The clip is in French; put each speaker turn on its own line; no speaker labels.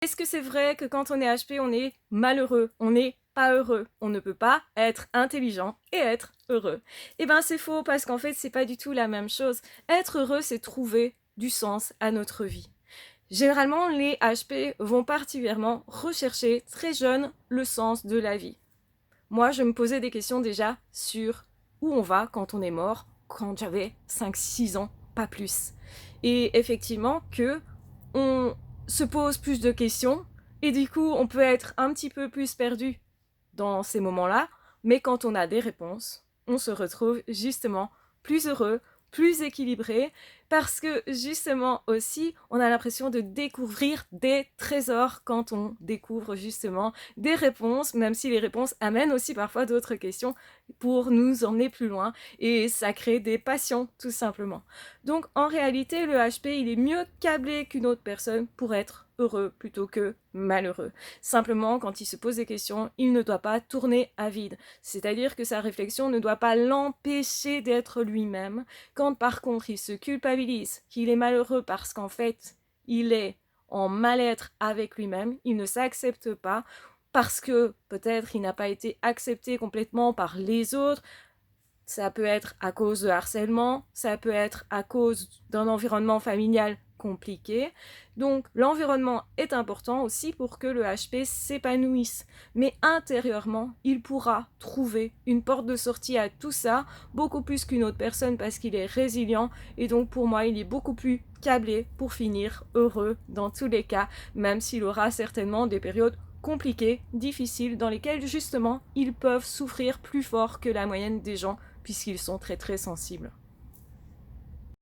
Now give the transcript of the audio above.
Est-ce que c'est vrai que quand on est HP, on est malheureux, on n'est pas heureux? On ne peut pas être intelligent et être heureux. Eh ben c'est faux parce qu'en fait c'est pas du tout la même chose. Être heureux, c'est trouver du sens à notre vie. Généralement, les HP vont particulièrement rechercher très jeunes le sens de la vie. Moi, je me posais des questions déjà sur où on va quand on est mort, quand j'avais 5-6 ans, pas plus. Et effectivement que on se pose plus de questions et du coup, on peut être un petit peu plus perdu dans ces moments-là, mais quand on a des réponses, on se retrouve justement plus heureux, plus équilibré, parce que justement aussi, on a l'impression de découvrir des trésors quand on découvre justement des réponses, même si les réponses amènent aussi parfois d'autres questions pour nous emmener plus loin, et ça crée des passions tout simplement. Donc en réalité, le HP, il est mieux câblé qu'une autre personne pour être heureux plutôt que malheureux. Simplement, quand il se pose des questions, il ne doit pas tourner à vide. C'est-à-dire que sa réflexion ne doit pas l'empêcher d'être lui-même. Quand par contre il se culpabilise, qu'il est malheureux parce qu'en fait, il est en mal-être avec lui-même, il ne s'accepte pas, parce que peut-être il n'a pas été accepté complètement par les autres, ça peut être à cause de harcèlement, ça peut être à cause d'un environnement familial compliqué. Donc l'environnement est important aussi pour que le HP s'épanouisse. Mais intérieurement, il pourra trouver une porte de sortie à tout ça, beaucoup plus qu'une autre personne parce qu'il est résilient. Et donc pour moi, il est beaucoup plus câblé pour finir heureux dans tous les cas, même s'il aura certainement des périodes compliquées, difficiles, dans lesquelles justement ils peuvent souffrir plus fort que la moyenne des gens puisqu'ils sont très très sensibles.